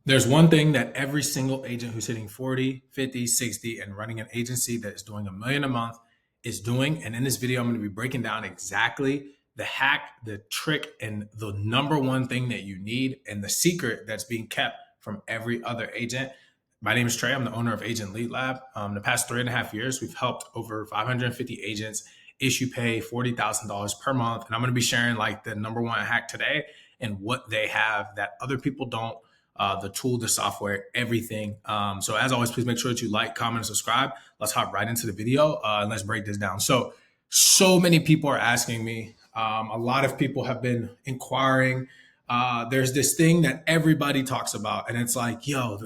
There's one thing that every single agent who's hitting 40, 50, 60, and running an agency that is doing a million a month is doing. And in this video, I'm going to be breaking down exactly the hack, the trick, and the number one thing that you need and the secret that's being kept from every other agent. My name is Trey. I'm the owner of Agent Lead Lab. The past 3.5 years, we've helped over 550 agents issue pay $40,000 per month. And I'm going to be sharing like the number one hack today and what they have that other people don't, the tool, the software, everything. So as always, please make sure that you like, comment, and subscribe. Let's hop right into the video and let's break this down. So many people are asking me. A lot of people have been inquiring. There's this thing that everybody talks about, and it's like, yo,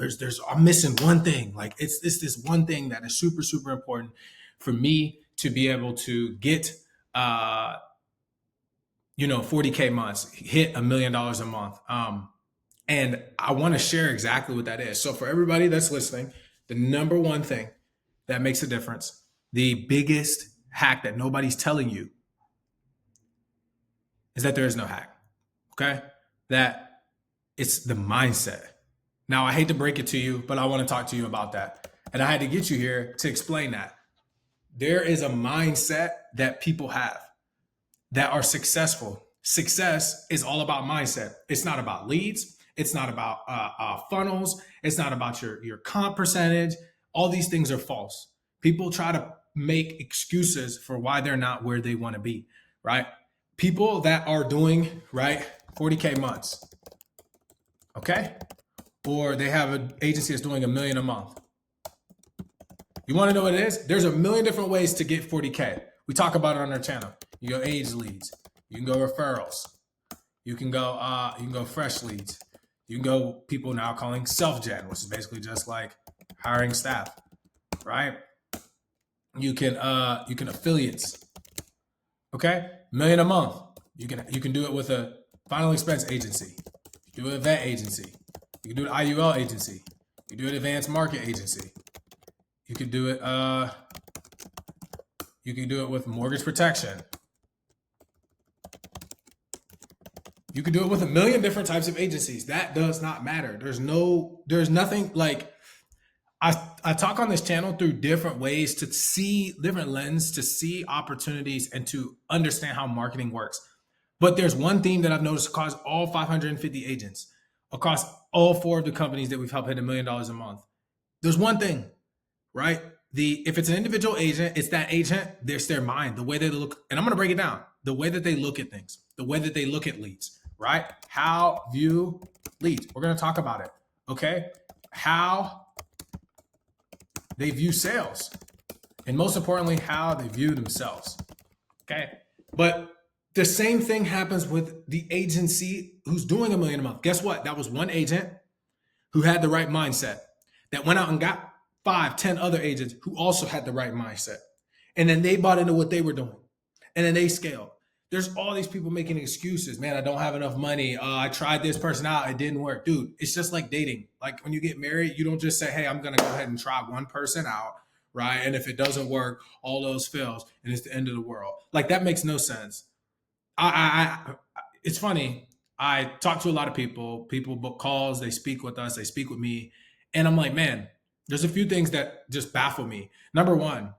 I'm missing one thing. Like it's this one thing that is super, super important for me to be able to get, 40K months, hit $1 million a month. And I want to share exactly what that is. So for everybody that's listening, the number one thing that makes a difference, the biggest hack that nobody's telling you is that there is no hack. Okay? That it's the mindset. Now, I hate to break it to you, but I want to talk to you about that. And I had to get you here to explain that. There is a mindset that people have that are successful. Success is all about mindset. It's not about leads. It's not about funnels. It's not about your comp percentage. All these things are false. People try to make excuses for why they're not where they want to be, right? People that are doing, right, 40K months, okay? Or they have an agency that's doing $1 million a month. You want to know what it is? There's a million different ways to get 40K. We talk about it on our channel. You go age leads. You can go referrals. You can go fresh leads. You can go people now calling self-gen, which is basically just like hiring staff, right? You can affiliates. Okay? $1 million a month. You can do it with a final expense agency. You can do it with a vet agency. You can do an IUL agency. You can do an advanced market agency. You can do it with mortgage protection. You can do it with a million different types of agencies. That does not matter. There's nothing like I talk on this channel through different ways to see different lens, to see opportunities and to understand how marketing works. But there's one theme that I've noticed across all 550 agents, across all 4 of the companies that we've helped hit $1 million a month. There's one thing, right? If it's an individual agent, it's that agent, there's their mind, the way they look, and I'm going to break it down, the way that they look at things, the way that they look at leads, right? How view leads. We're going to talk about it, okay? How they view sales, and most importantly, how they view themselves, okay? But the same thing happens with the agency who's doing $1 million a month. Guess what? That was one agent who had the right mindset that went out and got 5, 10 other agents who also had the right mindset. And then they bought into what they were doing. And then they scaled. There's all these people making excuses. Man, I don't have enough money. I tried this person out. It didn't work. Dude, it's just like dating. Like when you get married, you don't just say, hey, I'm going to go ahead and try one person out, right? And if it doesn't work, all those fails and it's the end of the world. Like that makes no sense. It's funny. I talk to a lot of people book calls, they speak with us, they speak with me. And I'm like, man, there's a few things that just baffle me. Number one,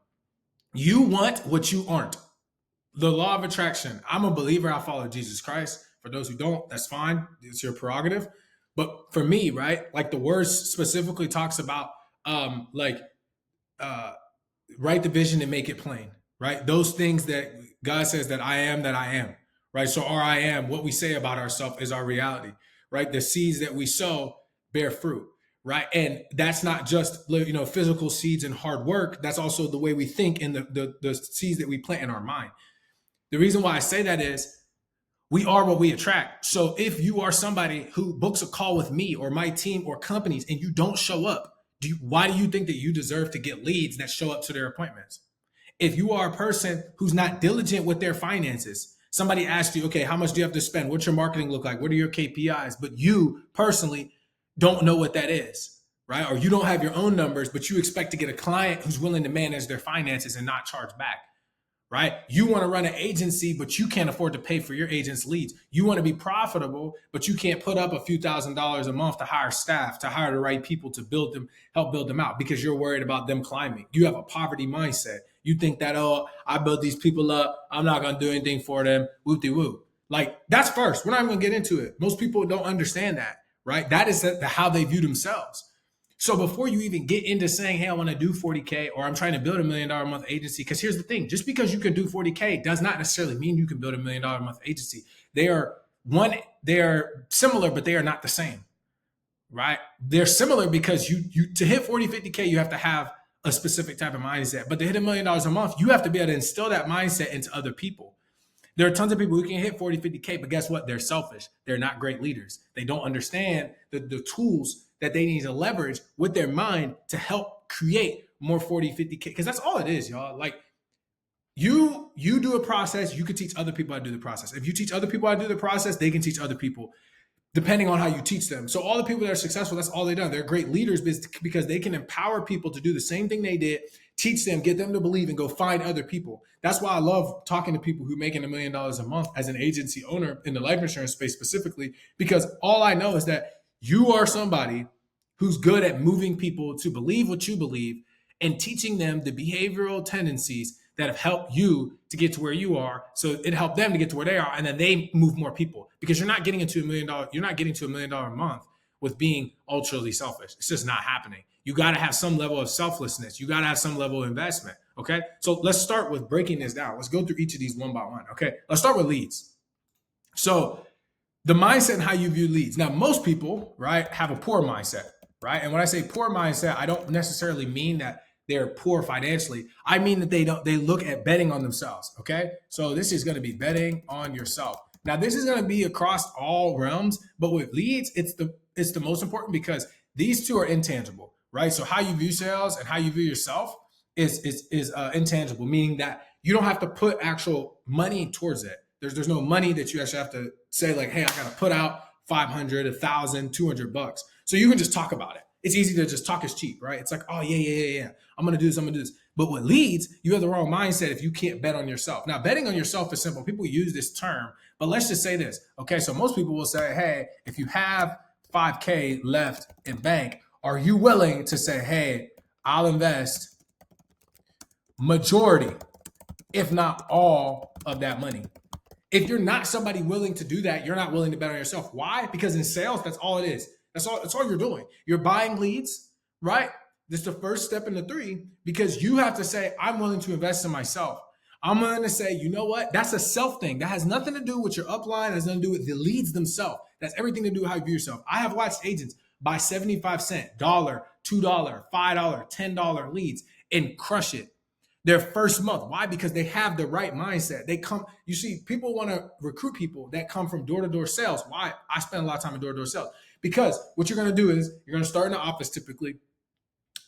you want what you aren't. The law of attraction. I'm a believer. I follow Jesus Christ. For those who don't, that's fine. It's your prerogative. But for me, right, like the word specifically talks about write the vision and make it plain, right? Those things that God says that I am, right? So our I am, what we say about ourselves is our reality, right? The seeds that we sow bear fruit. Right. And that's not just, physical seeds and hard work. That's also the way we think and the seeds that we plant in our mind. The reason why I say that is we are what we attract. So if you are somebody who books a call with me or my team or companies and you don't show up, why do you think that you deserve to get leads that show up to their appointments? If you are a person who's not diligent with their finances, somebody asks you, okay, how much do you have to spend? What's your marketing look like? What are your KPIs? But you personally don't know what that is, right? Or you don't have your own numbers, but you expect to get a client who's willing to manage their finances and not charge back, right? You want to run an agency, but you can't afford to pay for your agent's leads. You want to be profitable, but you can't put up a few $1,000s a month to hire staff, to hire the right people to build them, help build them out because you're worried about them climbing. You have a poverty mindset. You think that, oh, I built these people up. I'm not going to do anything for them. Whoop-de-whoop. Like, that's first. We're not even going to get into it. Most people don't understand that, right? That is how they view themselves. So before you even get into saying, hey, I want to do 40K or I'm trying to build $1 million a month agency, because here's the thing, just because you can do 40K does not necessarily mean you can build $1 million a month agency. They are similar, but they are not the same, right? They're similar because you to hit 40, 50K, you have to have a specific type of mindset. But to hit $1 million a month, you have to be able to instill that mindset into other people. There are tons of people who can hit 40, 50K, but guess what? They're selfish. They're not great leaders. They don't understand the tools that they need to leverage with their mind to help create more 40, 50K. Because that's all it is, y'all. Like, you do a process, you can teach other people how to do the process. If you teach other people how to do the process, they can teach other people depending on how you teach them. So all the people that are successful, that's all they've done. They're great leaders because they can empower people to do the same thing they did, teach them, get them to believe, and go find other people. That's why I love talking to people who are making $1 million a month as an agency owner in the life insurance space specifically, because all I know is that you are somebody who's good at moving people to believe what you believe and teaching them the behavioral tendencies that have helped you to get to where you are. So it helped them to get to where they are, and then they move more people, because you're not getting into $1 million. You're not getting to $1 million a month with being ultra selfish. It's just not happening. You got to have some level of selflessness. You got to have some level of investment. Okay. So let's start with breaking this down. Let's go through each of these one by one. Okay. Let's start with leads. So the mindset and how you view leads. Now, most people, right, have a poor mindset, right? And when I say poor mindset, I don't necessarily mean that they're poor financially. I mean that they look at betting on themselves. Okay. So this is going to be betting on yourself. Now, this is going to be across all realms, but with leads, it's the most important because these two are intangible, right? So how you view sales and how you view yourself is intangible, meaning that you don't have to put actual money towards it. There's no money that you actually have to say like, hey, I got to put out 500, 1,000, $200. So you can just talk about it. It's easy to just talk is cheap, right? It's like, oh, yeah. I'm going to do this. But with leads, you have the wrong mindset if you can't bet on yourself. Now, betting on yourself is simple. People use this term, but let's just say this. Okay, so most people will say, hey, if you have 5K left in bank, are you willing to say, hey, I'll invest majority, if not all of that money? If you're not somebody willing to do that, you're not willing to bet on yourself. Why? Because in sales, that's all it is. That's all you're doing. You're buying leads, right? This is the first step in the 3, because you have to say, I'm willing to invest in myself. I'm willing to say, you know what? That's a self thing. That has nothing to do with your upline. It has nothing to do with the leads themselves. That's everything to do with how you view yourself. I have watched agents buy 75-cent, $1, $2, $5, $10 leads and crush it their first month. Why? Because they have the right mindset. You see, people want to recruit people that come from door-to-door sales. Why? I spend a lot of time in door-to-door sales. Because what you're going to do is you're going to start in the office typically.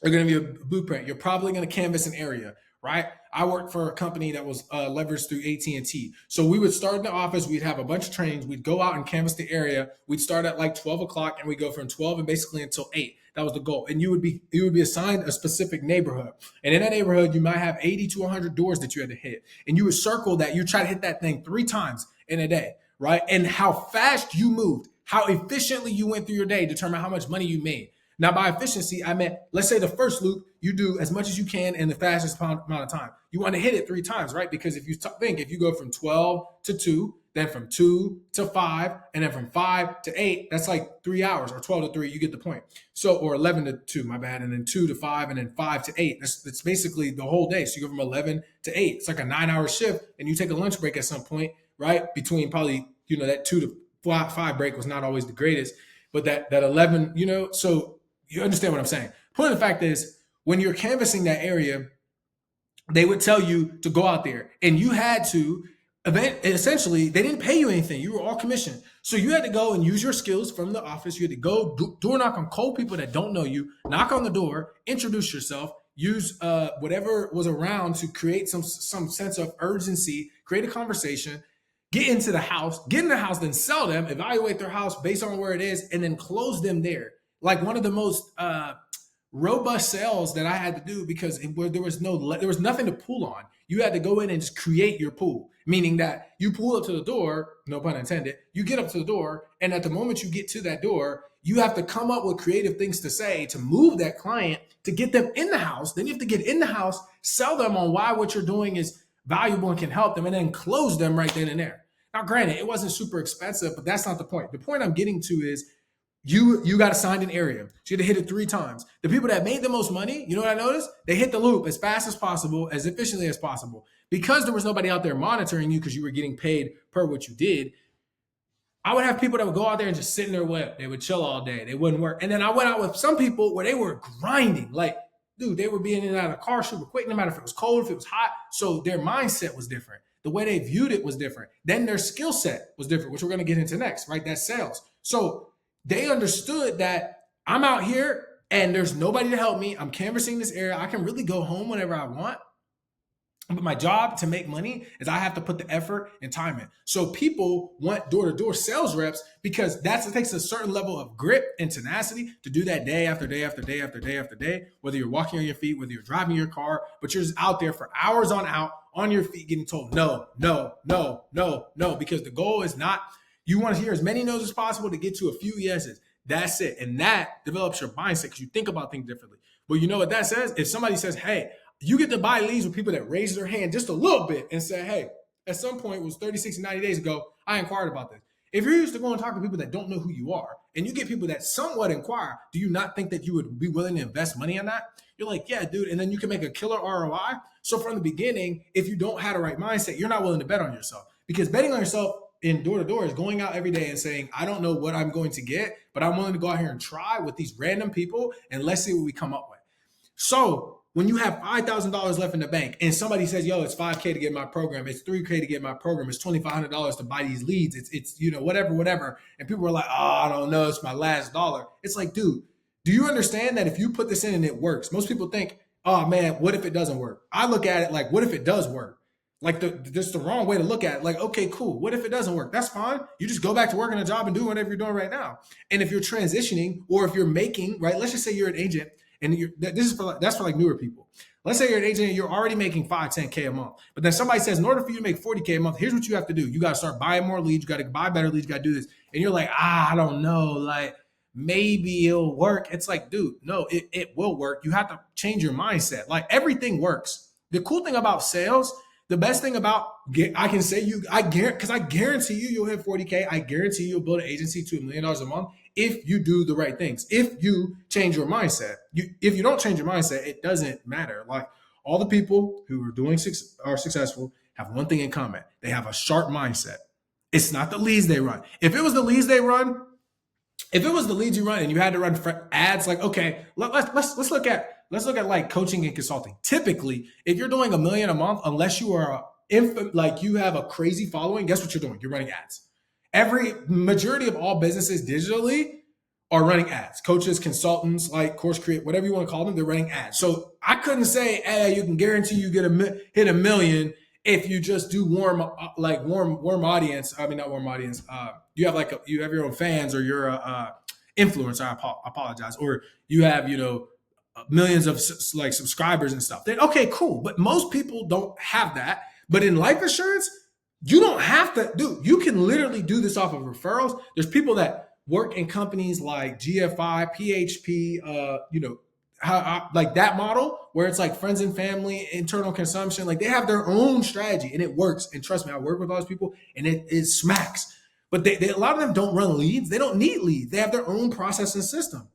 You're going to be a blueprint. You're probably going to canvas an area, right? I worked for a company that was leveraged through AT&T. So we would start in the office. We'd have a bunch of trainings. We'd go out and canvas the area. We'd start at like 12 o'clock and we go from 12 and basically until 8. That was the goal. And you would be assigned a specific neighborhood. And in that neighborhood, you might have 80 to 100 doors that you had to hit. And you would circle that. You try to hit that thing 3 times in a day, right? And how fast you moved, how efficiently you went through your day determine how much money you made. Now, by efficiency, I meant, let's say the first loop, you do as much as you can in the fastest amount of time. You want to hit it 3 times, right? Because if you go from 12 to 2, then from 2 to 5, and then from 5 to 8, that's like 3 hours, or 12 to 3, you get the point. So, or 11 to 2, my bad, and then 2 to 5, and then 5 to 8. That's basically the whole day. So you go from 11 to 8. It's like a 9-hour shift, and you take a lunch break at some point, right? Between probably, that 2 to 5 break was not always the greatest, but that 11, so you understand what I'm saying. Point of the fact is, when you're canvassing that area, they would tell you to go out there, and you had to essentially, they didn't pay you anything. You were all commissioned. So you had to go and use your skills from the office. You had to go door knock on cold people that don't know you, knock on the door, introduce yourself, use whatever was around to create some sense of urgency, create a conversation, get in the house, then sell them, evaluate their house based on where it is, and then close them there. Like one of the most robust sales that I had to do because there was nothing to pull on. You had to go in and just create your pool, meaning that you pull up to the door, no pun intended. You get up to the door, and at the moment you get to that door, you have to come up with creative things to say to move that client to get them in the house. Then you have to get in the house, sell them on why what you're doing is valuable and can help them, and then close them right then and there. Now, granted, it wasn't super expensive, but that's not the point. The point I'm getting to is you got assigned an area. So you had to hit it 3 times. The people that made the most money, you know what I noticed? They hit the loop as fast as possible, as efficiently as possible. Because there was nobody out there monitoring you because you were getting paid per what you did, I would have people that would go out there and just sit in their whip. They would chill all day. They wouldn't work. And then I went out with some people where they were grinding. Like, dude, they were being in and out of the car super quick, no matter if it was cold, if it was hot. So their mindset was different. The way they viewed it was different. Then their skill set was different, which we're going to get into next, right? That's sales. So they understood that I'm out here and there's nobody to help me. I'm canvassing this area. I can really go home whenever I want. But my job to make money is I have to put the effort and time in. So people want door-to-door sales reps because it takes a certain level of grit and tenacity to do that day after day after day after day after day, whether you're walking on your feet, whether you're driving your car, but you're just out there for hours on your feet getting told no, no, no, no, no, because the goal is not, you want to hear as many no's as possible to get to a few yeses. That's it. And that develops your mindset because you think about things differently. But you know what that says? If somebody says, hey, you get to buy leads with people that raise their hand just a little bit and say, hey, at some point, it was 30, 60, 90 days ago, I inquired about this. If you're used to going and talk to people that don't know who you are, and you get people that somewhat inquire, do you not think that you would be willing to invest money on that? You're like, yeah, dude, and then you can make a killer ROI. So from the beginning, if you don't have the right mindset, you're not willing to bet on yourself. Because betting on yourself in door-to-door is going out every day and saying, I don't know what I'm going to get, but I'm willing to go out here and try with these random people, and let's see what we come up with. So when you have $5,000 left in the bank and somebody says, yo, it's $5K to get my program, it's $3K to get my program, it's $2,500 to buy these leads, it's whatever. And people are like, oh, I don't know, it's my last dollar. It's like, dude, do you understand that if you put this in and it works? Most people think, oh man, what if it doesn't work? I look at it like, what if it does work? Like just the wrong way to look at it. Like, okay, cool. What if it doesn't work? That's fine. You just go back to working a job and do whatever you're doing right now. And if you're transitioning or if you're making, right, let's just say you're an agent and that's for like newer people. Let's say you're an agent and you're already making 5, 10K a month. But then somebody says, in order for you to make 40K a month, here's what you have to do. You got to start buying more leads. You got to buy better leads. You got to do this. And you're like, I don't know. Like, maybe it'll work. It's like, dude, no, it will work. You have to change your mindset. Like, everything works. The cool thing about sales, the best thing about, I can say because I guarantee you'll hit 40K. I guarantee you'll build an agency to $1 million a month if you do the right things. If you change your mindset, if you don't change your mindset, it doesn't matter. Like, all the people who are successful have one thing in common. They have a sharp mindset. It's not the leads they run. If it was the leads you run and you had to run for ads, like, okay, let's look at like coaching and consulting. Typically, if you're doing $1 million a month, unless you are like you have a crazy following, guess what you're doing? You're running ads. Every majority of all businesses digitally are running ads. Coaches, consultants, like course create, whatever you want to call them, they're running ads. So I couldn't say, hey, you can guarantee you hit $1 million if you just do warm audience. I mean, not warm audience. You have you have your own fans, or you're a influencer. I apologize. Or you have, millions of subscribers and stuff. Then okay, cool. But most people don't have that. But in life insurance, you don't have to do. You can literally do this off of referrals. There's people that work in companies like GFI, PHP, like that model where it's like friends and family, internal consumption. Like, they have their own strategy and it works. And trust me, I work with all those people and it smacks. But a lot of them don't run leads. They don't need leads. They have their own process and system.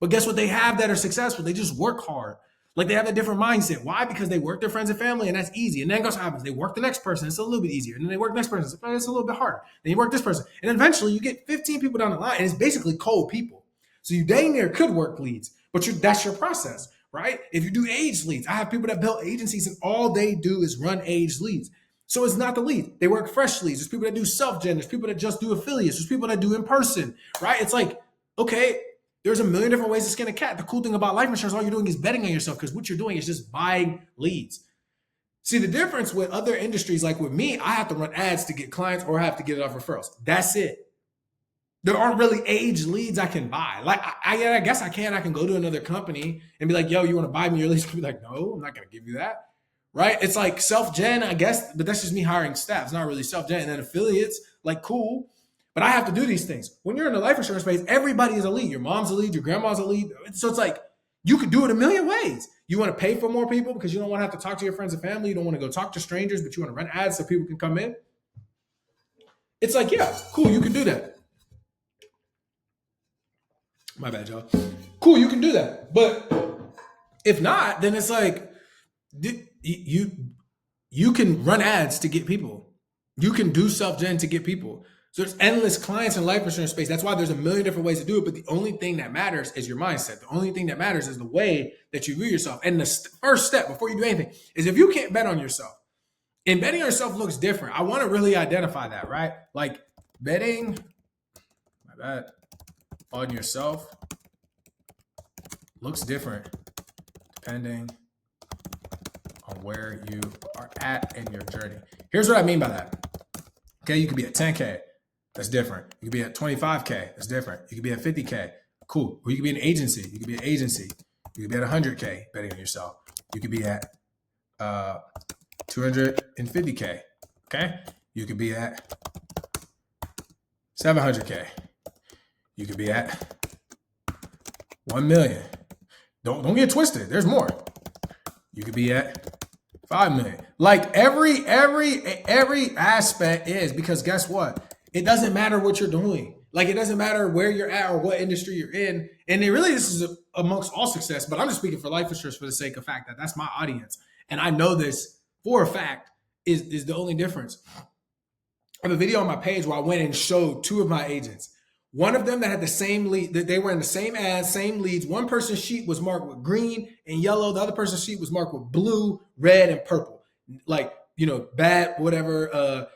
But guess what they have that are successful? They just work hard. Like, they have a different mindset. Why? Because they work their friends and family, and that's easy. And then goes what happens. They work the next person. It's a little bit easier. And then they work the next person. It's a little bit harder. Then you work this person. And eventually you get 15 people down the line, and it's basically cold people. So you dang near could work leads, but that's your process, right? If you do aged leads, I have people that build agencies, and all they do is run aged leads. So it's not the lead. They work fresh leads. There's people that do self-gen. There's people that just do affiliates. There's people that do in person, right? It's like, okay, there's a million different ways to skin a cat. The cool thing about life insurance, all you're doing is betting on yourself, because what you're doing is just buying leads. See, the difference with other industries, like with me, I have to run ads to get clients, or I have to get it off referrals. That's it. there aren't really age leads I can buy. Like I guess I can. I can go to another company and be like, "Yo, you want to buy me your leads?" Be like, "No, I'm not going to give you that." Right? It's like self gen, I guess, but that's just me hiring staff. It's not really self gen. And then affiliates, like, cool, but I have to do these things. When you're in the life insurance space, everybody is a lead. Your mom's a lead. Your grandma's a lead. So it's like you could do it a million ways. You want to pay for more people because you don't want to have to talk to your friends and family. You don't want to go talk to strangers, but you want to run ads so people can come in. It's like, yeah, cool, you can do that. My bad, y'all. Cool, you can do that. But if not, then it's like you can run ads to get people. You can do self-gen to get people. So there's endless clients in life insurance space. That's why there's a million different ways to do it. But the only thing that matters is your mindset. The only thing that matters is the way that you view yourself. And the first step before you do anything is if you can't bet on yourself. And betting on yourself looks different. I want to really identify that, right? Like betting, my bad, on yourself looks different depending on where you are at in your journey. Here's what I mean by that. Okay, you could be at 10K. That's different. You could be at 25K. That's different. You could be at 50K. Cool. Or you could be an agency. You could be an agency. You could be at 100K betting on yourself. You could be at 250K. Okay? You could be at 700K. You could be at 1 million. Don't get twisted. There's more. You could be at 5 million. Like every aspect is, because guess what? It doesn't matter what you're doing. Like it doesn't matter where you're at or what industry you're in. And this is amongst all success, but I'm just speaking for life insurance for the sake of fact that that's my audience. And I know this for a fact is the only difference. I have a video on my page where I went and showed two of my agents. One of them that had the same lead, that they were in the same ads, same leads. One person's sheet was marked with green and yellow. The other person's sheet was marked with blue, red, and purple. Like, bad, whatever,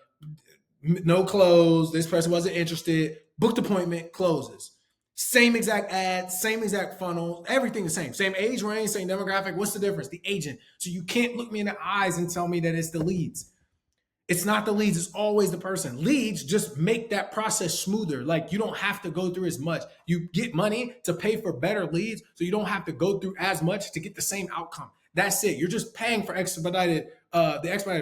no close. This person wasn't interested. Booked appointment, closes. Same exact ad, same exact funnel, everything the same. Same age range, same demographic. What's the difference? The agent. So you can't look me in the eyes and tell me that it's the leads. It's not the leads. It's always the person. Leads just make that process smoother. Like you don't have to go through as much. You get money to pay for better leads, so you don't have to go through as much to get the same outcome. That's it. You're just paying for the expedited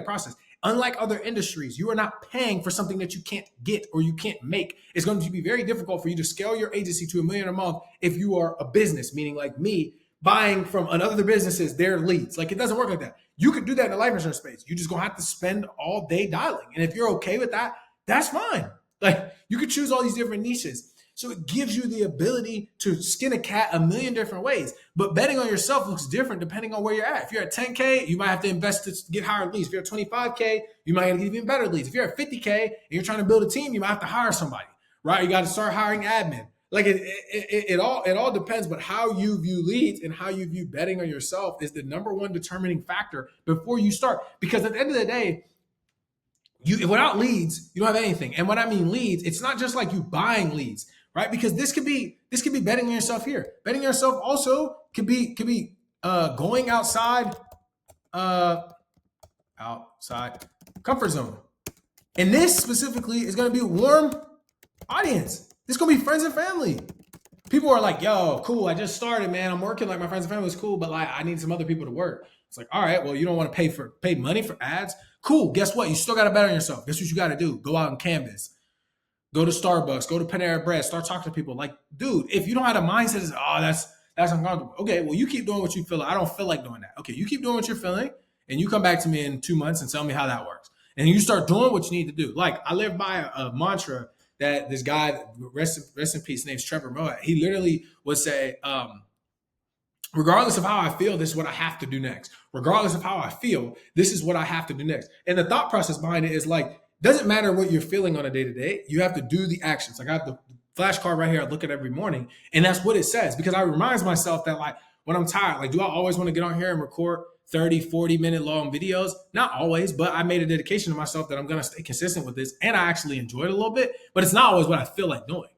process. Unlike other industries, you are not paying for something that you can't get or you can't make. It's going to be very difficult for you to scale your agency to $1 million a month if you are a business, meaning like me, buying from other businesses their leads. Like it doesn't work like that. You could do that in the life insurance space. You just gonna have to spend all day dialing. And if you're okay with that, that's fine. Like you could choose all these different niches. So it gives you the ability to skin a cat a million different ways. But betting on yourself looks different depending on where you're at. If you're at 10K, you might have to invest to get higher leads. If you're at 25K, you might get even better leads. If you're at 50K and you're trying to build a team, you might have to hire somebody, right? You got to start hiring admin. Like it all depends, but how you view leads and how you view betting on yourself is the number one determining factor before you start. Because at the end of the day, without leads, you don't have anything. And when I mean leads, it's not just like you buying leads, right? Because this could be betting on yourself here. Betting on yourself also could be going outside comfort zone. And this specifically is going to be a warm audience. This is going to be friends and family. People are like, yo, cool, I just started, man. I'm working, like my friends and family is cool, but like I need some other people to work. It's like, all right, well, you don't want to pay money for ads? Cool, guess what? You still got to bet on yourself. Guess what you got to do? Go out and canvas. Go to Starbucks, go to Panera Bread, start talking to people. Like, dude, if you don't have a mindset, is that's uncomfortable. Okay, well, you keep doing what you feel like. I don't feel like doing that. Okay, you keep doing what you're feeling, and you come back to me in 2 months and tell me how that works. And you start doing what you need to do. Like, I live by a mantra that this guy, rest in peace, his name's Trevor Moat. He literally would say, regardless of how I feel, this is what I have to do next. Regardless of how I feel, this is what I have to do next. And the thought process behind it is like, doesn't matter what you're feeling on a day-to-day, you have to do the actions. Like I have the flashcard right here, I look at every morning, and that's what it says. Because I remind myself that like when I'm tired, like do I always want to get on here and record 30, 40-minute long videos? Not always, but I made a dedication to myself that I'm going to stay consistent with this, and I actually enjoy it a little bit, but it's not always what I feel like doing.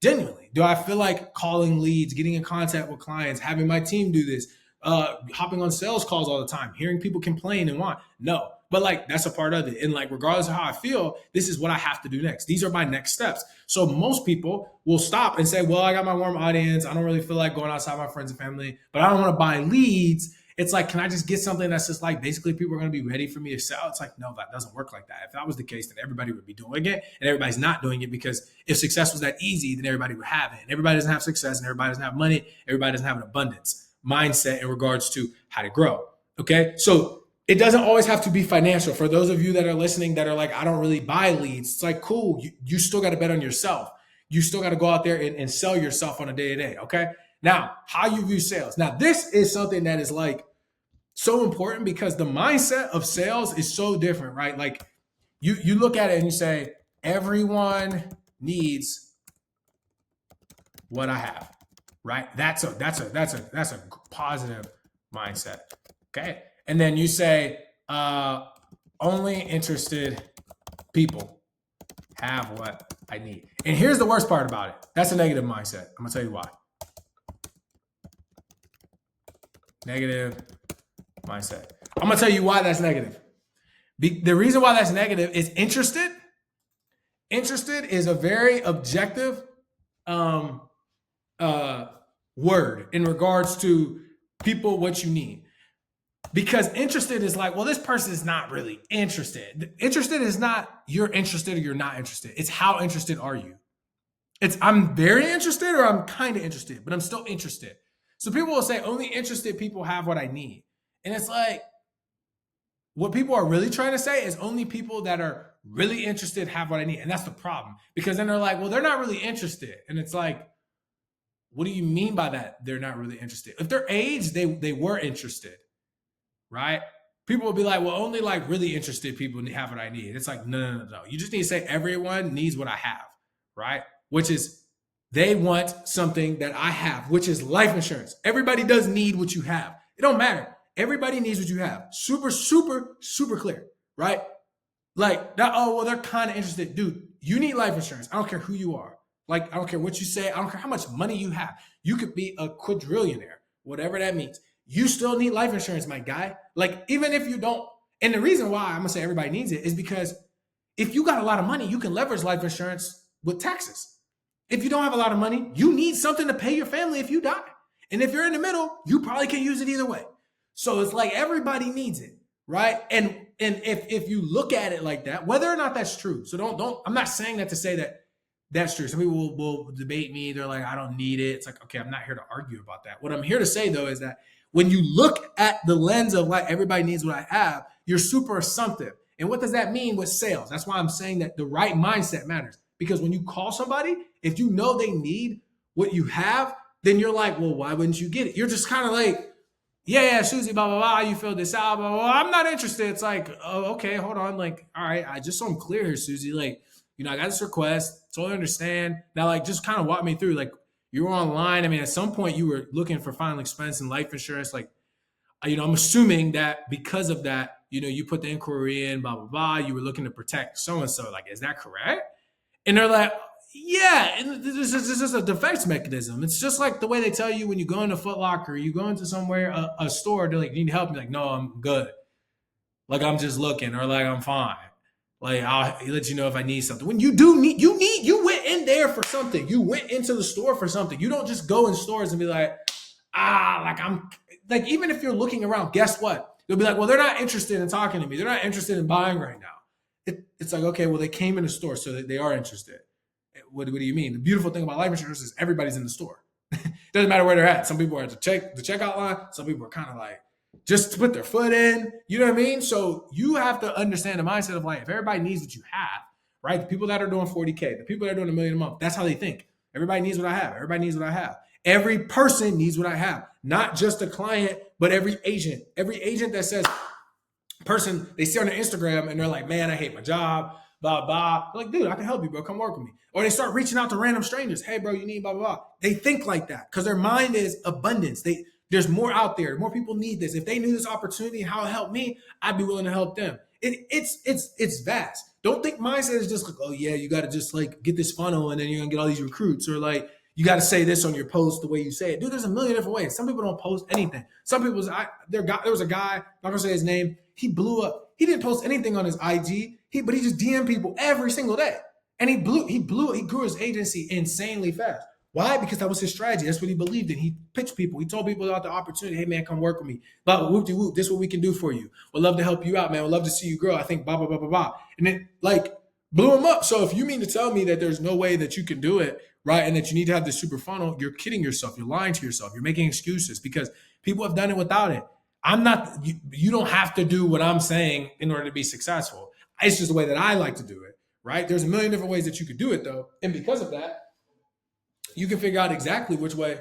Genuinely, do I feel like calling leads, getting in contact with clients, having my team do this, hopping on sales calls all the time, hearing people complain and want? No. But like that's a part of it. And like regardless of how I feel, this is what I have to do next. These are my next steps. So most people will stop and say, well, I got my warm audience. I don't really feel like going outside my friends and family, but I don't want to buy leads. It's like, can I just get something that's just like basically people are going to be ready for me to sell? It's like, no, that doesn't work like that. If that was the case, then everybody would be doing it and everybody's not doing it, because if success was that easy, then everybody would have it. And everybody doesn't have success, and everybody doesn't have money. Everybody doesn't have an abundance mindset in regards to how to grow. Okay. So it doesn't always have to be financial. For those of you that are listening that are like, I don't really buy leads, it's like, cool. You still got to bet on yourself. You still got to go out there and sell yourself on a day to day. Okay. Now, how you view sales. Now, this is something that is like so important, because the mindset of sales is so different, right? Like you look at it and you say, everyone needs what I have, right? That's a positive mindset. Okay. And then you say, only interested people have what I need. And here's the worst part about it. That's a negative mindset. I'm gonna tell you why. Negative mindset. I'm gonna tell you why that's negative. The reason why that's negative is interested. Interested is a very objective word in regards to people, what you need. Because interested is like, well, this person is not really interested. Interested is not you're interested or you're not interested. It's how interested are you? It's I'm very interested or I'm kind of interested, but I'm still interested. So people will say only interested people have what I need. And it's like, what people are really trying to say is only people that are really interested have what I need. And that's the problem. Because then they're like, well, they're not really interested. And it's like, what do you mean by that? They're not really interested. If they're aged, they were interested, right? People will be like, well, only like really interested people have what I need. It's like, no. You just need to say everyone needs what I have, right? Which is they want something that I have, which is life insurance. Everybody does need what you have. It don't matter. Everybody needs what you have. Super, super, super clear, right? Like that. Oh, well, they're kind of interested. Dude, you need life insurance. I don't care who you are. Like, I don't care what you say. I don't care how much money you have. You could be a quadrillionaire, whatever that means. You still need life insurance, my guy. Like, even if you don't. And the reason why I'm going to say everybody needs it is because if you got a lot of money, you can leverage life insurance with taxes. If you don't have a lot of money, you need something to pay your family if you die. And if you're in the middle, you probably can use it either way. So it's like everybody needs it, right? And if you look at it like that, whether or not that's true. So don't. I'm not saying that to say that that's true. Some people will debate me. They're like, I don't need it. It's like, okay, I'm not here to argue about that. What I'm here to say, though, is that when you look at the lens of like everybody needs what I have, you're super assumptive. And what does that mean with sales? That's why I'm saying that the right mindset matters. Because when you call somebody, if you know they need what you have, then you're like, well, why wouldn't you get it? You're just kind of like, yeah, Susie, blah, blah, blah, you filled this out, blah, blah, blah. I'm not interested. It's like, oh, okay, hold on. Like, all right, I just so I'm clear here, Susie. Like, I got this request. Totally understand. Now, like, just kind of walk me through. Like, you were online. I mean, at some point you were looking for final expense and life insurance. Like, I'm assuming that because of that, you put the inquiry in, blah, blah, blah. You were looking to protect so-and-so. Like, is that correct? And they're like, yeah, and this is a defense mechanism. It's just like the way they tell you when you go into Foot Locker, you go into somewhere, a store, they're like, you need help? You're like, no, I'm good. Like, I'm just looking, or like, I'm fine. Like, I'll let you know if I need something. When you do need, you went in there for something. You went into the store for something. You don't just go in stores and be like, like, even if you're looking around, guess what? You'll be like, well, they're not interested in talking to me. They're not interested in buying right now. It's like, okay, well, they came in the store, so they are interested. What do you mean? The beautiful thing about life insurance is everybody's in the store. Doesn't matter where they're at. Some people are at the checkout line. Some people are kind of like just to put their foot in. You know what I mean? So you have to understand the mindset of like, if everybody needs what you have, right? The people that are doing 40K, the people that are doing $1 million a month, that's how they think. Everybody needs what I have. Everybody needs what I have. Every person needs what I have. Not just a client, but every agent. Every agent that says, person, they see on their Instagram and they're like, man, I hate my job, blah, blah. They're like, dude, I can help you, bro. Come work with me. Or they start reaching out to random strangers. Hey, bro, you need blah, blah, blah. They think like that because their mind is abundance. There's more out there. More people need this. If they knew this opportunity, how it helped me, I'd be willing to help them. It's vast. Don't think mindset is just like, oh yeah, you got to just like get this funnel and then you're gonna get all these recruits, or like you got to say this on your post the way you say it. Dude, there's a million different ways. Some people don't post anything. Some people, there was a guy, I'm not gonna say his name. He blew up. He didn't post anything on his IG. But he just DM people every single day. And he grew his agency insanely fast. Why? Because that was his strategy. That's what he believed in. He pitched people. He told people about the opportunity. Hey, man, come work with me. Blah, whoop de whoop. This is what we can do for you. We'd love to help you out, man. We'd love to see you grow. I think blah, blah, blah, blah, blah. And then, like, blew him up. So if you mean to tell me that there's no way that you can do it, right, and that you need to have this super funnel, you're kidding yourself. You're lying to yourself. You're making excuses because people have done it without it. I'm not, you don't have to do what I'm saying in order to be successful. It's just the way that I like to do it, right? There's a million different ways that you could do it, though. And because of that, you can figure out exactly which way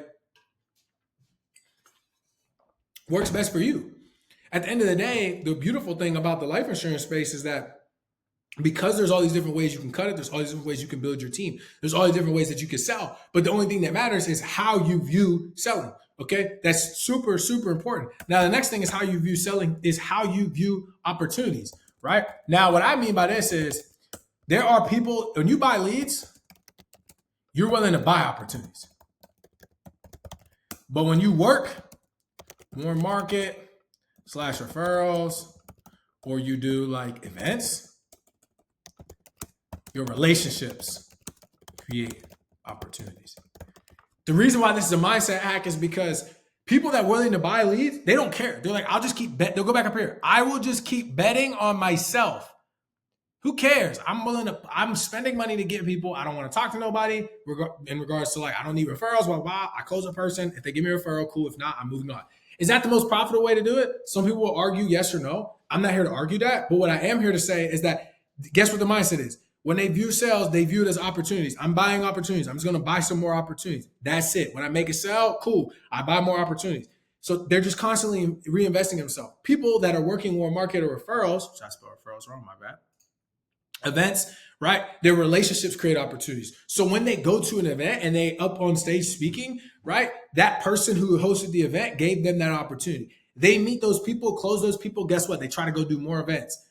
works best for you. At the end of the day, the beautiful thing about the life insurance space is that because there's all these different ways you can cut it, there's all these different ways you can build your team, there's all these different ways that you can sell. But the only thing that matters is how you view selling. Okay, that's super, super important. Now, the next thing is how you view selling is how you view opportunities, right? Now, what I mean by this is there are people, when you buy leads, you're willing to buy opportunities. But when you work, more market / referrals, or you do like events, your relationships create opportunities. The reason why this is a mindset hack is because people that are willing to buy leads, they don't care. They're like, I'll just keep betting. They'll go back up here. I will just keep betting on myself. Who cares? I'm spending money to get people. I don't want to talk to nobody in regards to like, I don't need referrals, blah, blah. I close a person. If they give me a referral, cool. If not, I'm moving on. Is that the most profitable way to do it? Some people will argue yes or no. I'm not here to argue that. But what I am here to say is that guess what the mindset is? When they view sales, they view it as opportunities. I'm buying opportunities. I'm just going to buy some more opportunities. That's it. When I make a sale, cool. I buy more opportunities. So they're just constantly reinvesting in themselves. People that are working more market or referrals, which I spelled referrals wrong, my bad. Events, right? Their relationships create opportunities. So when they go to an event and they up on stage speaking, right? That person who hosted the event gave them that opportunity. They meet those people, close those people. Guess what? They try to go do more events.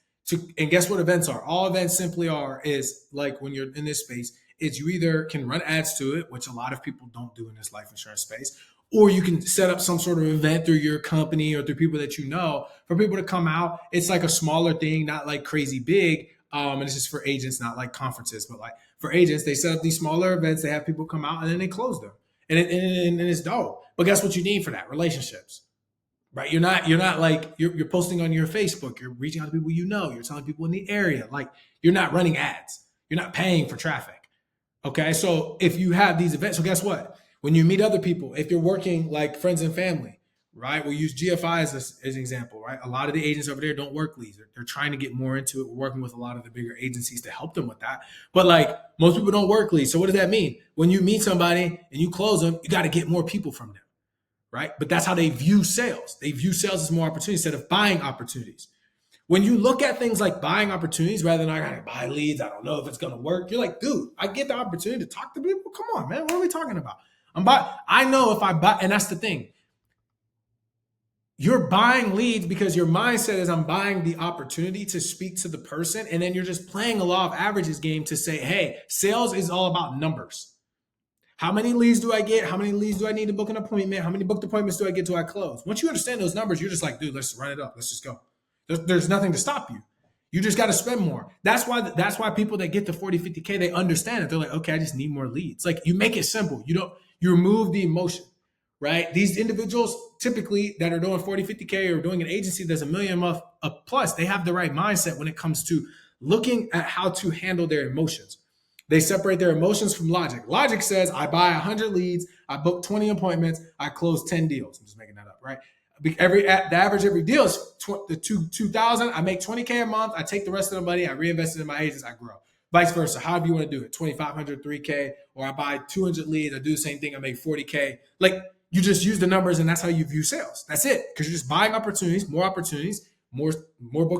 And guess what events are? All events simply are is like when you're in this space, is you either can run ads to it, which a lot of people don't do in this life insurance space, or you can set up some sort of event through your company or through people that you know for people to come out. It's like a smaller thing, not like crazy big. And it's just for agents, not like conferences, but like for agents, they set up these smaller events. They have people come out and then they close them, and it's dope. But guess what you need for that? Relationships. Right? You're not like you're posting on your Facebook, you're reaching out to people you know, you're telling people in the area, like you're not running ads, you're not paying for traffic. Okay. So if you have these events, so guess what? When you meet other people, if you're working like friends and family, right? We'll use GFI as an example, right? A lot of the agents over there don't work leads. They're trying to get more into it. We're working with a lot of the bigger agencies to help them with that. But like most people don't work leads. So what does that mean? When you meet somebody and you close them, you got to get more people from them. Right? But that's how they view sales. They view sales as more opportunities instead of buying opportunities. When you look at things like buying opportunities rather than I gotta buy leads, I don't know if it's gonna work. You're like, dude, I get the opportunity to talk to people. Come on, man. What are we talking about? I know if I buy, and that's the thing. You're buying leads because your mindset is I'm buying the opportunity to speak to the person, and then you're just playing a law of averages game to say, hey, sales is all about numbers. How many leads do I get? How many leads do I need to book an appointment? How many booked appointments do I get till I close? Once you understand those numbers, you're just like, dude, let's run it up. Let's just go. There's nothing to stop you. You just got to spend more. That's why people that get to 40, 50K, they understand it. They're like, okay, I just need more leads. Like you make it simple. You remove the emotion, right? These individuals typically that are doing 40, 50K or doing an agency that's $1 million a month plus, they have the right mindset when it comes to looking at how to handle their emotions. They separate their emotions from logic. Logic says I buy 100 leads, I book 20 appointments, I close 10 deals. I'm just making that up, right? The average every deal is 2,000. I make 20K a month. I take the rest of the money, I reinvest it in my agents, I grow. Vice versa. However you want to do it, 2,500, 3K, or I buy 200 leads, I do the same thing, I make 40K. Like you just use the numbers and that's how you view sales. That's it. Because you're just buying opportunities, more booked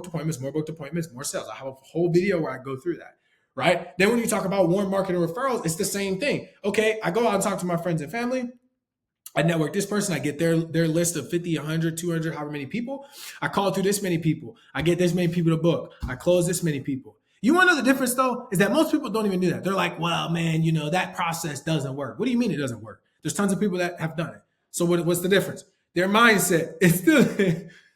appointments, more sales. I have a whole video where I go through that. Right? Then when you talk about warm marketing referrals, it's the same thing. Okay, I go out and talk to my friends and family. I network this person. I get their list of 50, 100, 200, however many people. I call through this many people. I get this many people to book. I close this many people. You want to know the difference, though, is that most people don't even do that. They're like, well, man, that process doesn't work. What do you mean it doesn't work? There's tons of people that have done it. So what's the difference? Their mindset is still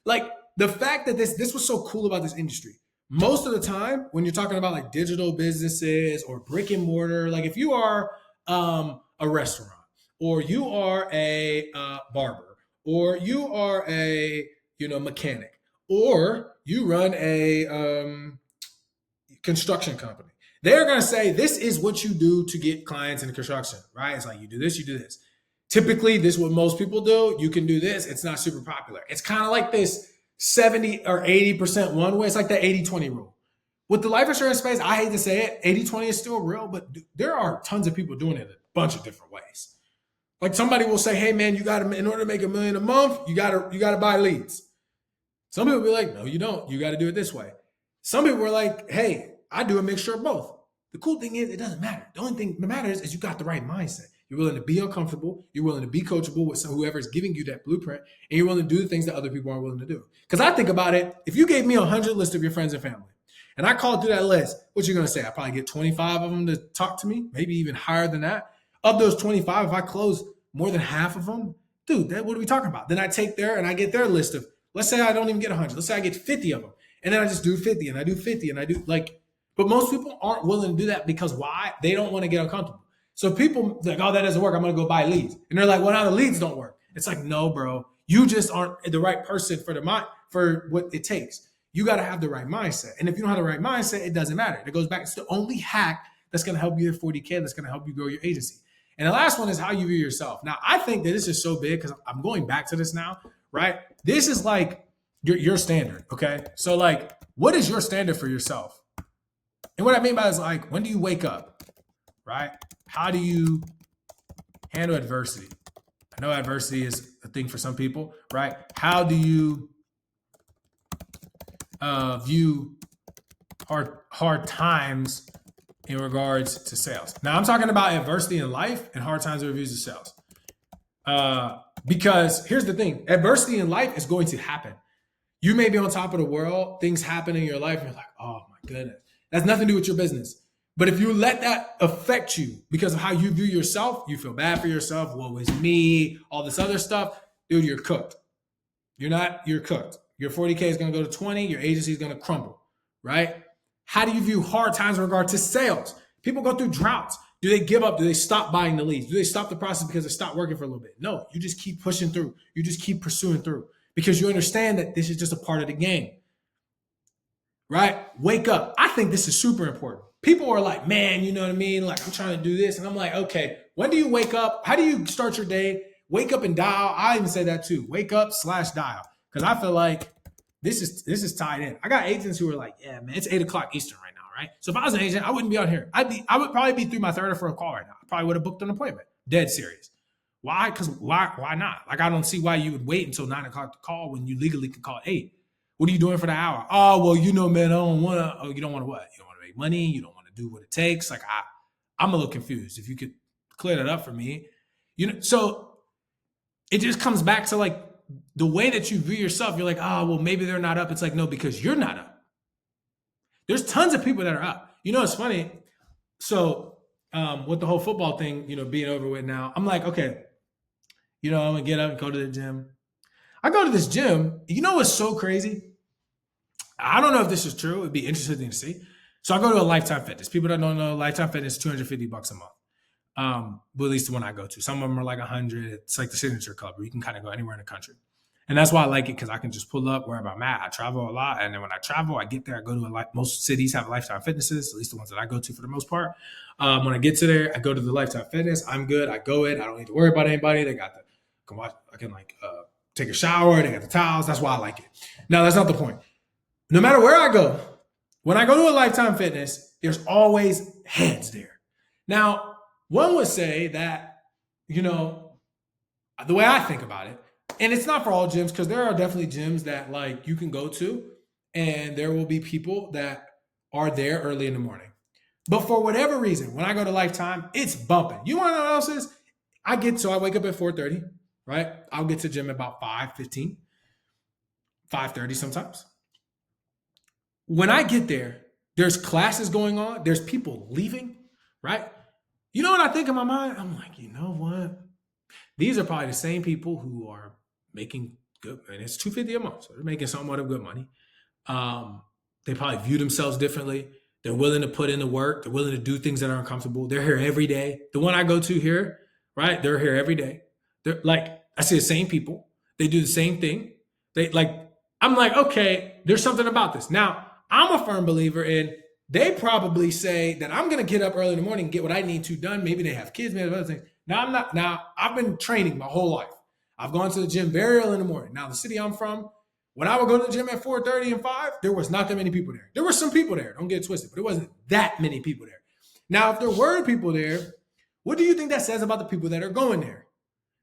like the fact that this was so cool about this industry. Most of the time, when you're talking about like digital businesses or brick and mortar, like if you are a restaurant, or you are a barber, or you are a mechanic, or you run a construction company, they're going to say this is what you do to get clients in construction, right? It's like you do this, you do this. Typically, this is what most people do. You can do this. It's not super popular. It's kind of like this 70 or 80% one way. It's like the 80-20 rule. With the life insurance space, I hate to say it, 80-20 is still real, but there are tons of people doing it a bunch of different ways. Like somebody will say, hey man, you got to, in order to make $1 million a month, you got to buy leads. Some people will be like, no, you don't. You got to do it this way. Some people were like, hey, I do a mixture of both. The cool thing is it doesn't matter. The only thing that matters is you got the right mindset. You're willing to be uncomfortable. You're willing to be coachable with whoever is giving you that blueprint, and you're willing to do the things that other people aren't willing to do. Because I think about it, if you gave me 100 list of your friends and family, and I called through that list, what you going to say? I probably get 25 of them to talk to me, maybe even higher than that. Of those 25, if I close more than half of them, dude, what are we talking about? Then I take and I get their list of, let's say I don't even get 100. Let's say I get 50 of them. And then I just do 50 and I do 50 and I do but most people aren't willing to do that because why? They don't want to get uncomfortable. So people like, oh, that doesn't work. I'm going to go buy leads. And they're like, well, now the leads don't work. It's like, no, bro, you just aren't the right person for what it takes. You got to have the right mindset. And if you don't have the right mindset, it doesn't matter. It goes back. It's the only hack that's going to help you hit 40K, that's going to help you grow your agency. And the last one is how you view yourself. Now, I think that this is so big because I'm going back to this now, right? This is like your standard, okay? So like, what is your standard for yourself? And what I mean by that is like, when do you wake up, right? How do you handle adversity? I know adversity is a thing for some people, right? How do you view hard times in regards to sales? Now, I'm talking about adversity in life and hard times in reviews of sales. Because here's the thing, adversity in life is going to happen. You may be on top of the world, things happen in your life, and you're like, oh my goodness. That's nothing to do with your business. But if you let that affect you because of how you view yourself, you feel bad for yourself, woe is me, all this other stuff, dude, you're cooked. You're cooked. Your 40K is going to go to 20, your agency is going to crumble, right? How do you view hard times in regard to sales? People go through droughts. Do they give up? Do they stop buying the leads? Do they stop the process because it stopped working for a little bit? No, you just keep pushing through. You just keep pursuing through because you understand that this is just a part of the game, right? Wake up. I think this is super important. People are like, man, you know what I mean? Like, I'm trying to do this. And I'm like, okay, when do you wake up? How do you start your day? Wake up and dial. I even say that too. Wake up / dial. Because I feel like this is tied in. I got agents who are like, yeah, man, it's 8 o'clock Eastern right now, right? So if I was an agent, I wouldn't be out here. I would probably be through my third or fourth call right now. I probably would have booked an appointment. Dead serious. Why? Because why not? Like, I don't see why you would wait until 9 o'clock to call when you legally could call at 8. What are you doing for the hour? Oh, well, you know, man, I don't want to. Oh, you don't want to what? You don't want to make money. You don't want to do what it takes. Like, I'm a little confused. If you could clear that up for me, so it just comes back to like the way that you view yourself. You're like, oh, well, maybe they're not up. It's like, no, because you're not up. There's tons of people that are up. It's funny. So with the whole football thing, being over with now, I'm like, okay, I'm going to get up and go to the gym. I go to this gym. What's so crazy? I don't know if this is true. It'd be interesting to see. So I go to a Lifetime Fitness. People that don't know, Lifetime Fitness is $250 a month. But at least the one I go to. Some of them are like 100. It's like the signature club where you can kind of go anywhere in the country. And that's why I like it, because I can just pull up wherever I'm at. I travel a lot. And then when I travel, I get there. I go to most cities have Lifetime Fitnesses, at least the ones that I go to for the most part. When I get to there, I go to the Lifetime Fitness. I'm good. I go in. I don't need to worry about anybody. They got I can take a shower. They got the towels. That's why I like it. Now, that's not the point. No matter where I go, when I go to a Lifetime Fitness, there's always heads there. Now, one would say that, the way I think about it, and it's not for all gyms, because there are definitely gyms that like you can go to and there will be people that are there early in the morning. But for whatever reason, when I go to Lifetime, it's bumping. You want to know what else is? I wake up at 4:30, right? I'll get to the gym at about 5:15, 5:30 sometimes. When I get there, there's classes going on. There's people leaving, right? You know what I think in my mind? I'm like, you know what? These are probably the same people who are making good, and it's $250 a month, so they're making somewhat of good money. They probably view themselves differently. They're willing to put in the work. They're willing to do things that are uncomfortable. They're here every day. The one I go to here, right? They're here every day. They're like, I see the same people. They do the same thing. They like, I'm like, okay, there's something about this. Now, I'm a firm believer in they probably say that I'm going to get up early in the morning and get what I need to done. Maybe they have kids, maybe other things. Now, I'm not. Now, I've been training my whole life. I've gone to the gym very early in the morning. Now, the city I'm from, when I would go to the gym at 4:30 and 5, there was not that many people there. There were some people there, don't get it twisted, but it wasn't that many people there. Now, if there were people there, what do you think that says about the people that are going there?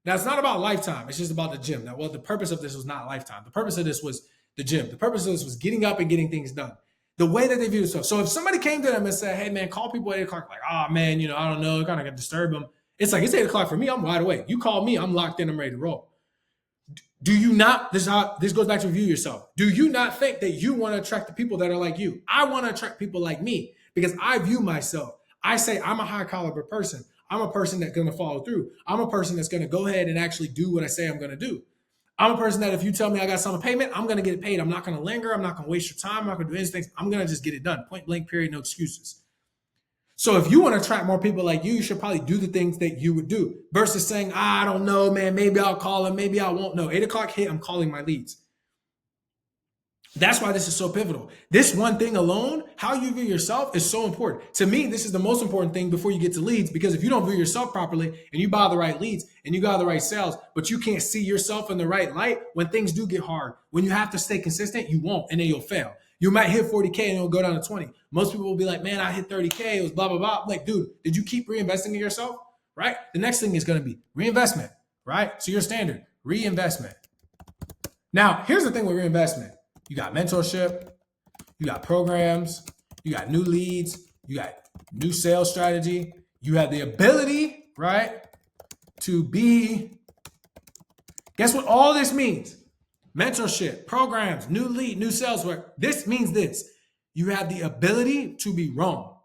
Now, it's not about lifetime. It's just about the gym. Now, well, the purpose of this was not lifetime. The purpose of this was the gym. The purpose of this was getting up and getting things done. The way that they view themselves. So if somebody came to them and said, hey, man, call people at 8 o'clock, like, oh, man, I don't know, kind of disturb them. It's like, it's 8 o'clock for me. I'm wide awake. You call me, I'm locked in, I'm ready to roll. Do you not, this goes back to view yourself. Do you not think that you want to attract the people that are like you? I want to attract people like me because I view myself. I say I'm a high caliber person. I'm a person that's going to follow through. I'm a person that's going to go ahead and actually do what I say I'm going to do. I'm a person that if you tell me I got some payment, I'm going to get it paid. I'm not going to linger. I'm not going to waste your time. I'm not going to do anything. I'm going to just get it done. Point blank, period, no excuses. So if you want to attract more people like you should probably do the things that you would do versus saying, I don't know, man, maybe I'll call him, maybe I won't know. 8 o'clock hit, I'm calling my leads. That's why this is so pivotal. This one thing alone, how you view yourself is so important. To me, this is the most important thing before you get to leads, because if you don't view yourself properly and you buy the right leads and you got the right sales, but you can't see yourself in the right light, when things do get hard, when you have to stay consistent, you won't, and then you'll fail. You might hit 40K and it'll go down to 20. Most people will be like, man, I hit 30K. It was blah, blah, blah. I'm like, dude, did you keep reinvesting in yourself? Right? The next thing is going to be reinvestment, right? So your standard, reinvestment. Now, here's the thing with reinvestment. You got mentorship, you got programs, you got new leads, you got new sales strategy. You have the ability, right, to be, guess what all this means? Mentorship, programs, new lead, new sales work. This means this. You have the ability to be wrong.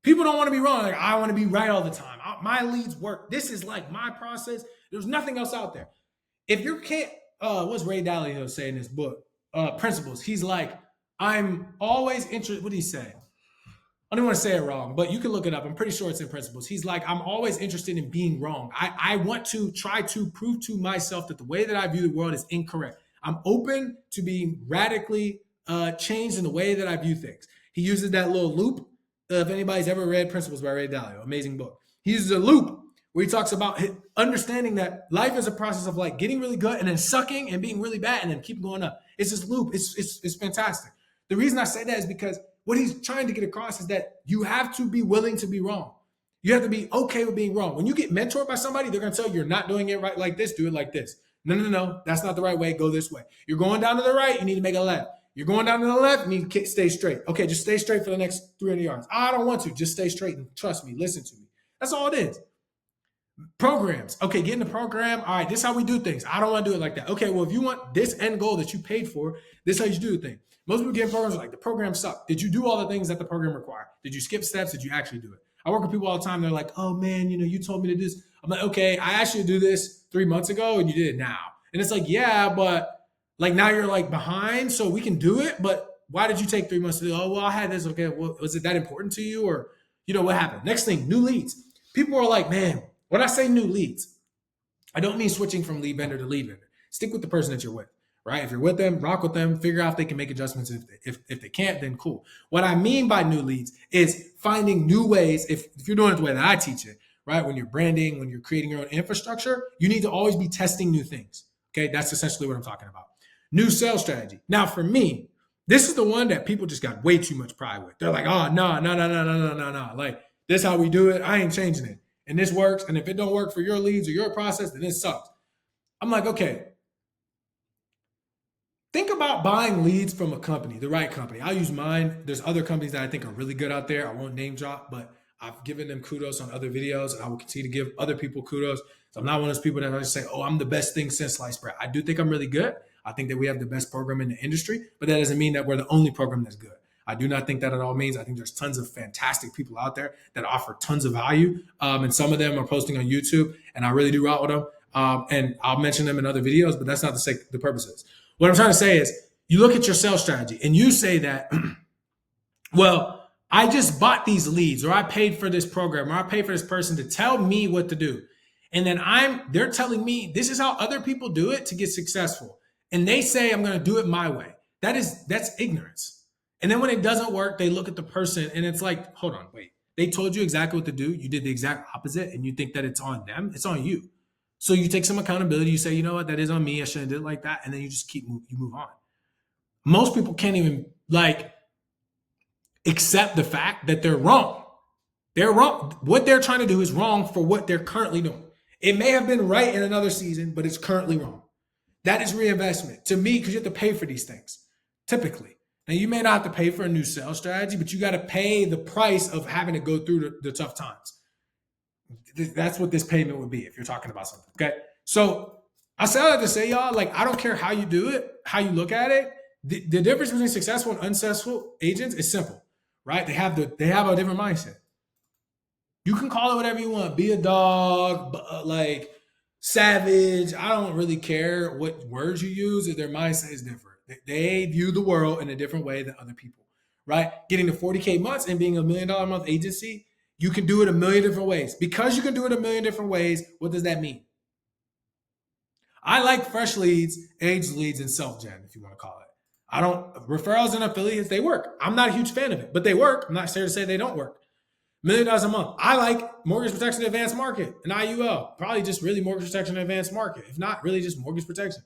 People don't want to be wrong. Like, I want to be right all the time. My leads work. This is like my process. There's nothing else out there. If you can't, what's Ray Dalio say in his book? Principles. He's like, I'm always interested. What did he say? I don't want to say it wrong, but you can look it up. I'm pretty sure it's in Principles. He's like, I'm always interested in being wrong. I want to try to prove to myself that the way that I view the world is incorrect. I'm open to being radically changed in the way that I view things. He uses that little loop. If anybody's ever read Principles by Ray Dalio, amazing book. He uses a loop where he talks about understanding that life is a process of like getting really good and then sucking and being really bad and then keep going up. It's this loop. It's fantastic. The reason I say that is because what he's trying to get across is that you have to be willing to be wrong. You have to be okay with being wrong. When you get mentored by somebody, they're going to tell you you're not doing it right like this, do it like this. No. That's not the right way. Go this way. You're going down to the right. You need to make a left. You're going down to the left. You need to stay straight. Okay, just stay straight for the next 300 yards. I don't want to. Just stay straight and trust me. Listen to me. That's all it is. Programs. Okay, get in the program. All right, this is how we do things. I don't want to do it like that. Okay, well, if you want this end goal that you paid for, this is how you do the thing. Most people get in programs like, the program sucked. Did you do all the things that the program required? Did you skip steps? Did you actually do it? I work with people all the time. They're like, oh, man, you told me to do this. I'm like, okay, I asked you to do this 3 months ago and you did it now. And it's like, yeah, but like now you're like behind, so we can do it. But why did you take 3 months to do it? Oh, well, I had this. Okay, well, was it that important to you? Or, what happened? Next thing, new leads. People are like, man, when I say new leads, I don't mean switching from lead vendor to lead vendor. Stick with the person that you're with, right? If you're with them, rock with them, figure out if they can make adjustments. If they can't, then cool. What I mean by new leads is finding new ways. If you're doing it the way that I teach it, right? When you're branding, when you're creating your own infrastructure, you need to always be testing new things. Okay, that's essentially what I'm talking about. New sales strategy. Now, for me, this is the one that people just got way too much pride with. They're like, oh, no. Like, this is how we do it. I ain't changing it. And this works. And if it don't work for your leads or your process, then it sucks. I'm like, okay. Think about buying leads from a company, the right company. I'll use mine. There's other companies that I think are really good out there. I won't name drop, but I've given them kudos on other videos, and I will continue to give other people kudos. So I'm not one of those people that just say, oh, I'm the best thing since sliced bread. I do think I'm really good. I think that we have the best program in the industry, but that doesn't mean that we're the only program that's good. I do not think that at all means. I think there's tons of fantastic people out there that offer tons of value. And some of them are posting on YouTube, and I really do route with them. And I'll mention them in other videos, but that's not the purposes. What I'm trying to say is you look at your sales strategy and you say that, well, I just bought these leads, or I paid for this program, or I paid for this person to tell me what to do. And then they're telling me this is how other people do it to get successful. And they say I'm going to do it my way. That's ignorance. And then when it doesn't work, they look at the person and it's like, hold on, wait. They told you exactly what to do. You did the exact opposite, and you think that it's on them. It's on you. So you take some accountability. You say, you know what, that is on me. I shouldn't have did it like that. And then you just you move on. Most people can't even accept the fact that they're wrong. They're wrong. What they're trying to do is wrong for what they're currently doing. It may have been right in another season, but it's currently wrong. That is reinvestment to me, because you have to pay for these things typically. Now, you may not have to pay for a new sales strategy, but you got to pay the price of having to go through the tough times. That's what this payment would be if you're talking about something. Okay. So I say all that to say, y'all, I don't care how you do it, how you look at it. The difference between successful and unsuccessful agents is simple, right? They have a different mindset. You can call it whatever you want. Be a dog, savage. I don't really care what words you use if their mindset is different. They view the world in a different way than other people, right? Getting to 40K months and being $1 million a month agency, you can do it a million different ways. Because you can do it a million different ways, what does that mean? I like fresh leads, aged leads, and self-gen, if you want to call it. Referrals and affiliates, they work. I'm not a huge fan of it, but they work. I'm not here to say they don't work. $1 million a month. I like mortgage protection advanced market and IUL. Probably just really mortgage protection advanced market. If not, really just mortgage protection.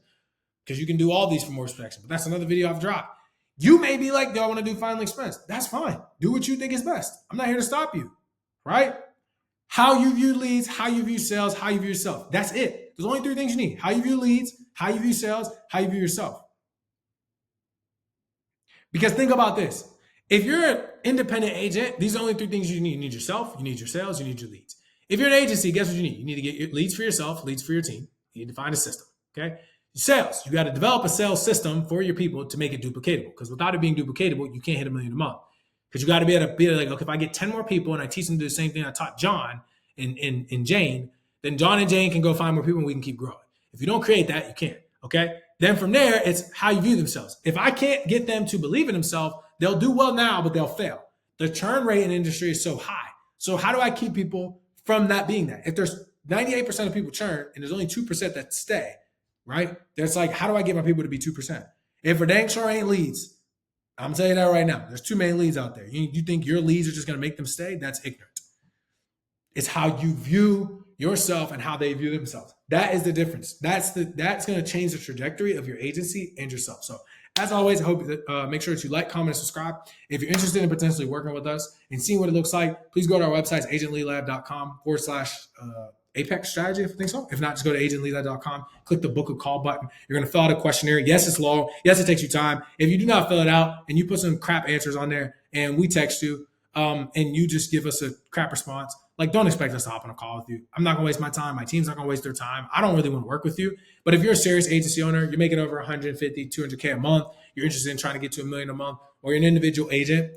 Because you can do all these for mortgage protection. But that's another video I've dropped. You may be like, do I want to do final expense? That's fine. Do what you think is best. I'm not here to stop you, right? How you view leads, how you view sales, how you view yourself. That's it. There's only 3 things you need. How you view leads, how you view sales, how you view yourself. Because think about this. If you're an independent agent, these are the only 3 things you need. You need yourself, you need your sales, you need your leads. If you're an agency, guess what you need? You need to get your leads for yourself, leads for your team. You need to find a system, okay? Sales, you got to develop a sales system for your people to make it duplicatable. Because without it being duplicatable, you can't hit $1 million a month. Because you got to be able to be like, okay, if I get 10 more people and I teach them to do the same thing I taught John and Jane, then John and Jane can go find more people and we can keep growing. If you don't create that, you can't, okay? Then from there, it's how you view themselves. If I can't get them to believe in themselves, they'll do well now, but they'll fail. The churn rate in the industry is so high. So how do I keep people from that being that? If there's 98% of people churn and there's only 2% that stay, right? There's how do I get my people to be 2%? If for dang sure ain't leads, I'm telling you that right now. There's too many leads out there. You think your leads are just going to make them stay? That's ignorant. It's how you view yourself and how they view themselves. That is the difference. That's going to change the trajectory of your agency and yourself. So as always, I hope that make sure that you like, comment, and subscribe. If you're interested in potentially working with us and seeing what it looks like, please go to our website, agentleadlab.com/Apex strategy, if I think so. If not, just go to agentleadlab.com, click the book a call button. You're going to fill out a questionnaire. Yes, it's long. Yes, it takes you time. If you do not fill it out and you put some crap answers on there and we text you and you just give us a crap response, don't expect us to hop on a call with you. I'm not going to waste my time. My team's not going to waste their time. I don't really want to work with you. But if you're a serious agency owner, you're making over 150, 200K a month, you're interested in trying to get to $1 million a month, or you're an individual agent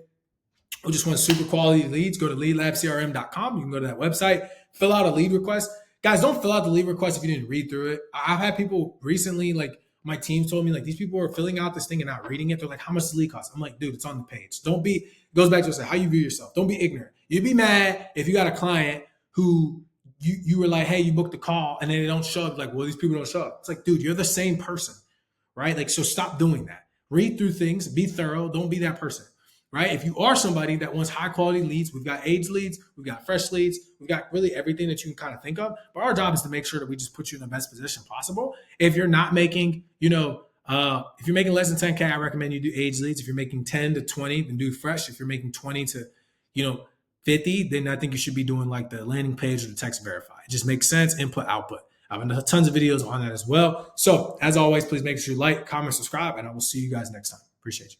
who just wants super quality leads, go to leadlabcrm.com. You can go to that website, fill out a lead request. Guys, don't fill out the lead request if you didn't read through it. I've had people recently, my team told me, these people are filling out this thing and not reading it. They're like, how much does the lead cost? I'm like, dude, it's on the page. It goes back to how you view yourself. Don't be ignorant. You'd be mad if you got a client who you were like, hey, you booked the call, and then they don't show up. Well, these people don't show up. It's like, dude, you're the same person, right? So stop doing that. Read through things, be thorough. Don't be that person, right? If you are somebody that wants high quality leads, we've got age leads, we've got fresh leads, we've got really everything that you can kind of think of. But our job is to make sure that we just put you in the best position possible. If you're not making, if you're making less than 10K, I recommend you do age leads. If you're making 10 to 20, then do fresh. If you're making 20 to, 50, then I think you should be doing the landing page or the text verify. It just makes sense, input, output. I have tons of videos on that as well. So as always, please make sure you like, comment, subscribe, and I will see you guys next time. Appreciate you.